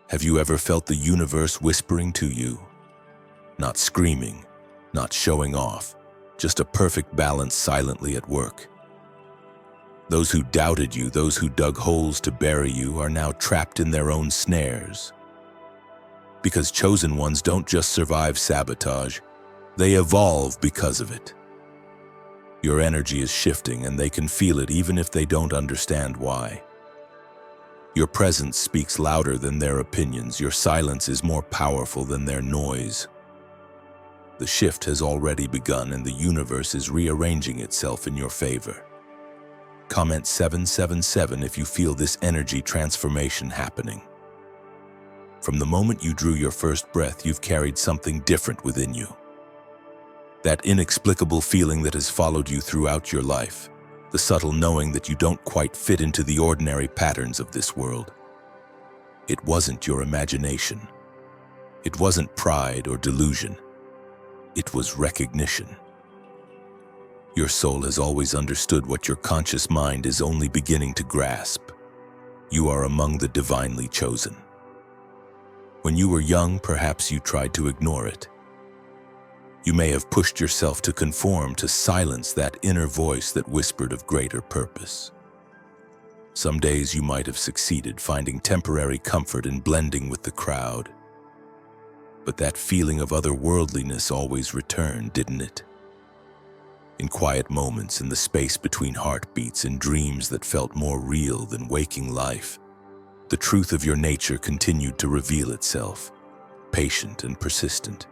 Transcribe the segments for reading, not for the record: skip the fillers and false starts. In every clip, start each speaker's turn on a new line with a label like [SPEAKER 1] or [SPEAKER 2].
[SPEAKER 1] Have you ever felt the universe whispering to you? Not screaming, not showing off, just a perfect balance silently at work. Those who doubted you, those who dug holes to bury you, are now trapped in their own snares. Because chosen ones don't just survive sabotage, they evolve because of it. Your energy is shifting and they can feel it even if they don't understand why. Your presence speaks louder than their opinions. Your silence is more powerful than their noise. The shift has already begun and the universe is rearranging itself in your favor. Comment 777 if you feel this energy transformation happening. From the moment you drew your first breath, you've carried something different within you. That inexplicable feeling that has followed you throughout your life. The subtle knowing that you don't quite fit into the ordinary patterns of this world. It wasn't your imagination. It wasn't pride or delusion. It was recognition. Your soul has always understood what your conscious mind is only beginning to grasp. You are among the divinely chosen. When you were young, perhaps you tried to ignore it. You may have pushed yourself to conform, to silence that inner voice that whispered of greater purpose. Some days you might have succeeded, finding temporary comfort in blending with the crowd. But that feeling of otherworldliness always returned, didn't it? In quiet moments, in the space between heartbeats, in dreams that felt more real than waking life, the truth of your nature continued to reveal itself, patient and persistent.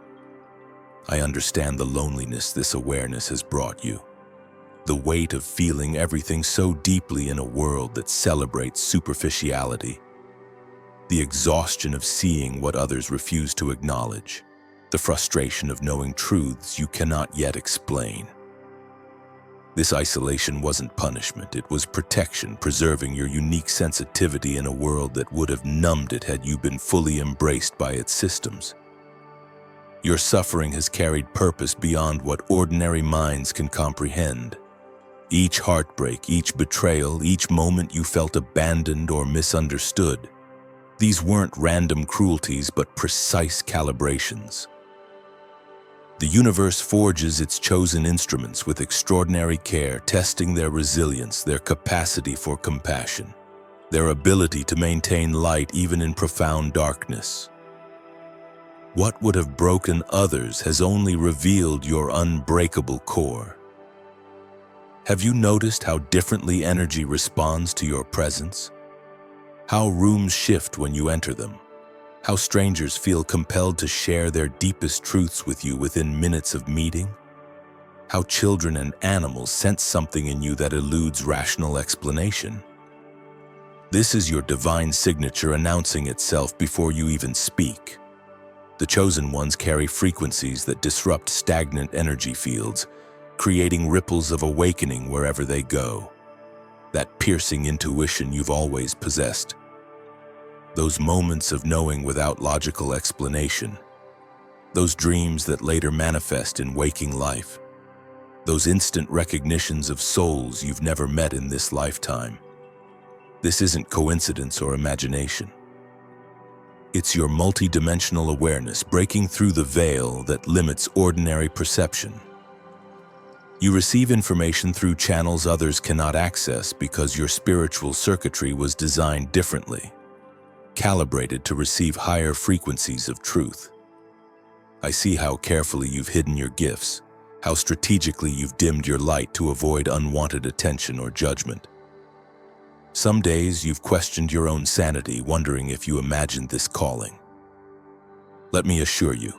[SPEAKER 1] I understand the loneliness this awareness has brought you. The weight of feeling everything so deeply in a world that celebrates superficiality. The exhaustion of seeing what others refuse to acknowledge. The frustration of knowing truths you cannot yet explain. This isolation wasn't punishment, it was protection, preserving your unique sensitivity in a world that would have numbed it had you been fully embraced by its systems. Your suffering has carried purpose beyond what ordinary minds can comprehend. Each heartbreak, each betrayal, each moment you felt abandoned or misunderstood, these weren't random cruelties but precise calibrations. The universe forges its chosen instruments with extraordinary care, testing their resilience, their capacity for compassion, their ability to maintain light even in profound darkness. What would have broken others has only revealed your unbreakable core. Have you noticed how differently energy responds to your presence? How rooms shift when you enter them? How strangers feel compelled to share their deepest truths with you within minutes of meeting? How children and animals sense something in you that eludes rational explanation? This is your divine signature announcing itself before you even speak. The chosen ones carry frequencies that disrupt stagnant energy fields, creating ripples of awakening wherever they go. That piercing intuition you've always possessed. Those moments of knowing without logical explanation. Those dreams that later manifest in waking life. Those instant recognitions of souls you've never met in this lifetime. This isn't coincidence or imagination. It's your multidimensional awareness breaking through the veil that limits ordinary perception. You receive information through channels others cannot access because your spiritual circuitry was designed differently, calibrated to receive higher frequencies of truth. I see how carefully you've hidden your gifts, how strategically you've dimmed your light to avoid unwanted attention or judgment. Some days you've questioned your own sanity, wondering if you imagined this calling. Let me assure you,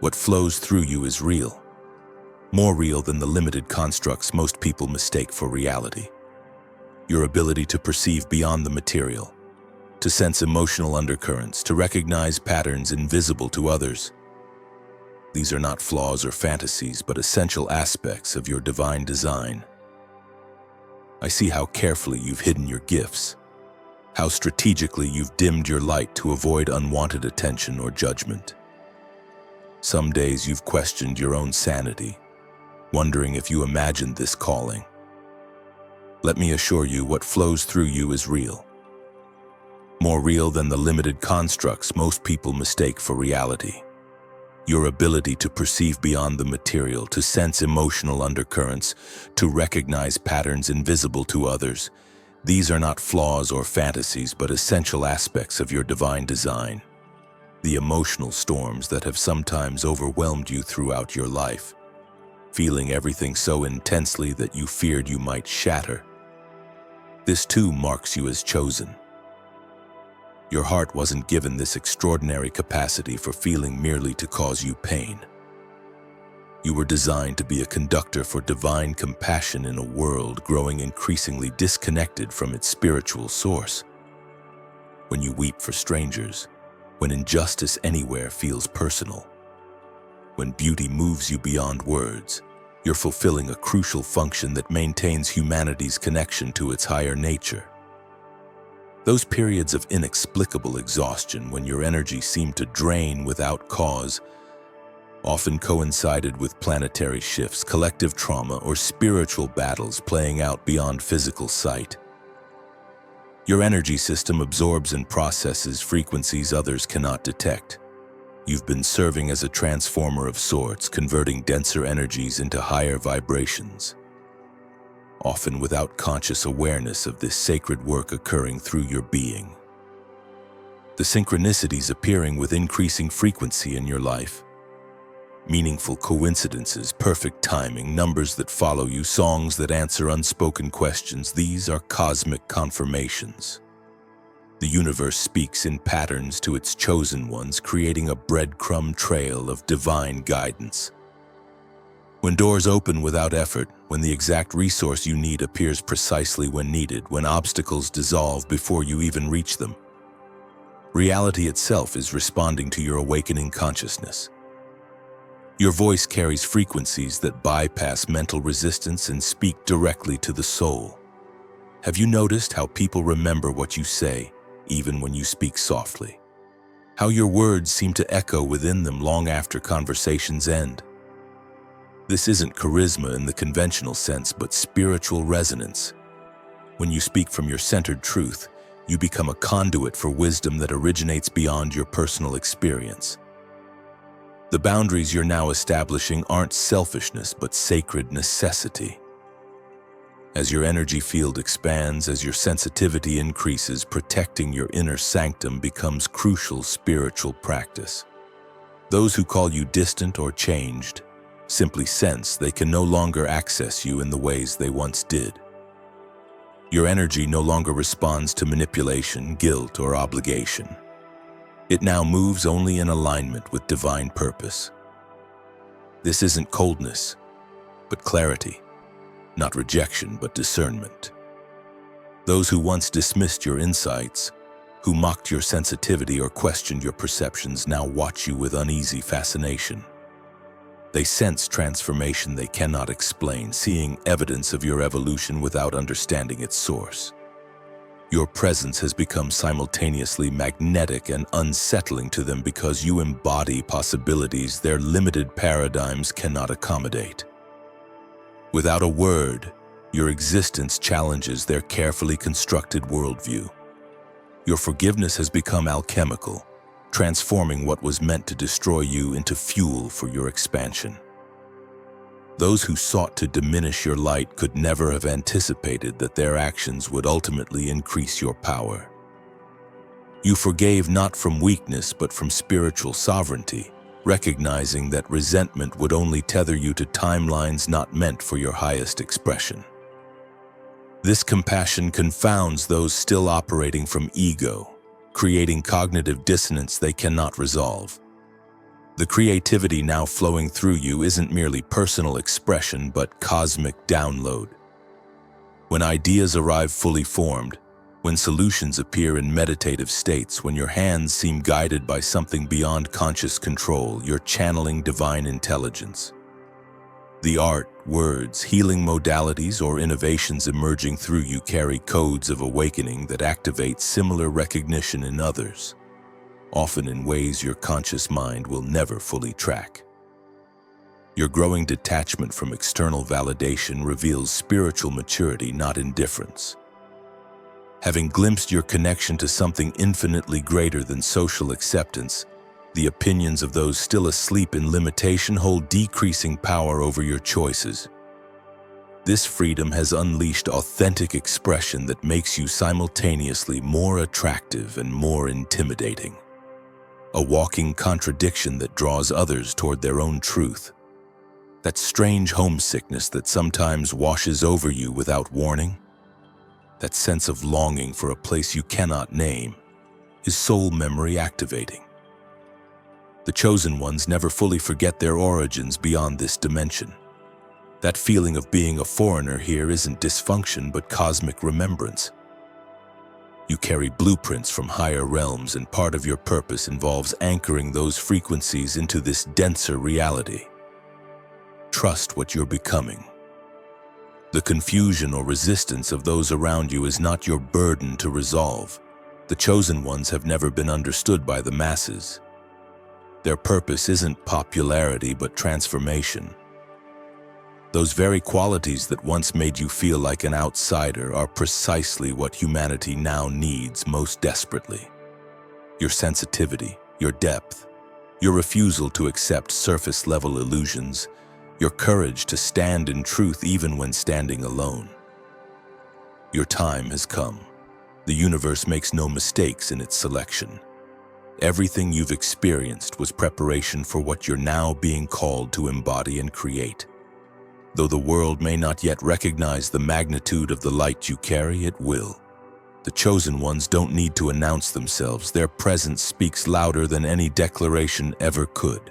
[SPEAKER 1] what flows through you is real. More real than the limited constructs most people mistake for reality. Your ability to perceive beyond the material, to sense emotional undercurrents, to recognize patterns invisible to others. These are not flaws or fantasies, but essential aspects of your divine design. I see how carefully you've hidden your gifts, how strategically you've dimmed your light to avoid unwanted attention or judgment. Some days you've questioned your own sanity, wondering if you imagined this calling. Let me assure you, what flows through you is real. more real than the limited constructs most people mistake for reality. Your ability to perceive beyond the material, to sense emotional undercurrents, to recognize patterns invisible to others, these are not flaws or fantasies, but essential aspects of your divine design. The emotional storms that have sometimes overwhelmed you throughout your life, feeling everything so intensely that you feared you might shatter. This too marks you as chosen. Your heart wasn't given this extraordinary capacity for feeling merely to cause you pain. You were designed to be a conductor for divine compassion in a world growing increasingly disconnected from its spiritual source. When you weep for strangers, when injustice anywhere feels personal, when beauty moves you beyond words, you're fulfilling a crucial function that maintains humanity's connection to its higher nature. Those periods of inexplicable exhaustion when your energy seemed to drain without cause often coincided with planetary shifts, collective trauma, or spiritual battles playing out beyond physical sight. Your energy system absorbs and processes frequencies others cannot detect. You've been serving as a transformer of sorts, converting denser energies into higher vibrations, often without conscious awareness of this sacred work occurring through your being. The synchronicities appearing with increasing frequency in your life. Meaningful coincidences, perfect timing, numbers that follow you, songs that answer unspoken questions, these are cosmic confirmations. The universe speaks in patterns to its chosen ones, creating a breadcrumb trail of divine guidance. When doors open without effort, when the exact resource you need appears precisely when needed, when obstacles dissolve before you even reach them, reality itself is responding to your awakening consciousness. Your voice carries frequencies that bypass mental resistance and speak directly to the soul. Have you noticed how people remember what you say, even when you speak softly? How your words seem to echo within them long after conversations end? This isn't charisma in the conventional sense, but spiritual resonance. When you speak from your centered truth, you become a conduit for wisdom that originates beyond your personal experience. The boundaries you're now establishing aren't selfishness, but sacred necessity. As your energy field expands, as your sensitivity increases, protecting your inner sanctum becomes crucial spiritual practice. Those who call you distant or changed simply sense they can no longer access you in the ways they once did. Your energy no longer responds to manipulation, guilt, or obligation. It now moves only in alignment with divine purpose. This isn't coldness, but clarity. Not rejection, but discernment. Those who once dismissed your insights, who mocked your sensitivity or questioned your perceptions, now watch you with uneasy fascination. They sense transformation they cannot explain, seeing evidence of your evolution without understanding its source. Your presence has become simultaneously magnetic and unsettling to them because you embody possibilities their limited paradigms cannot accommodate. Without a word, your existence challenges their carefully constructed worldview. Your forgiveness has become alchemical, transforming what was meant to destroy you into fuel for your expansion. Those who sought to diminish your light could never have anticipated that their actions would ultimately increase your power. You forgave not from weakness but from spiritual sovereignty, recognizing that resentment would only tether you to timelines not meant for your highest expression. This compassion confounds those still operating from ego, creating cognitive dissonance they cannot resolve. The creativity now flowing through you isn't merely personal expression, but cosmic download. When ideas arrive fully formed, when solutions appear in meditative states, when your hands seem guided by something beyond conscious control, you're channeling divine intelligence. The art, words, healing modalities, or innovations emerging through you carry codes of awakening that activate similar recognition in others, often in ways your conscious mind will never fully track. Your growing detachment from external validation reveals spiritual maturity, not indifference. Having glimpsed your connection to something infinitely greater than social acceptance, the opinions of those still asleep in limitation hold decreasing power over your choices. This freedom has unleashed authentic expression that makes you simultaneously more attractive and more intimidating. A walking contradiction that draws others toward their own truth. That strange homesickness that sometimes washes over you without warning. That sense of longing for a place you cannot name is soul memory activating. The chosen ones never fully forget their origins beyond this dimension. That feeling of being a foreigner here isn't dysfunction but cosmic remembrance. You carry blueprints from higher realms, and part of your purpose involves anchoring those frequencies into this denser reality. Trust what you're becoming. The confusion or resistance of those around you is not your burden to resolve. The chosen ones have never been understood by the masses. Their purpose isn't popularity but transformation. Those very qualities that once made you feel like an outsider are precisely what humanity now needs most desperately. Your sensitivity, your depth, your refusal to accept surface-level illusions, your courage to stand in truth even when standing alone. Your time has come. The universe makes no mistakes in its selection. Everything you've experienced was preparation for what you're now being called to embody and create. Though the world may not yet recognize the magnitude of the light you carry, it will. The chosen ones don't need to announce themselves. Their presence speaks louder than any declaration ever could.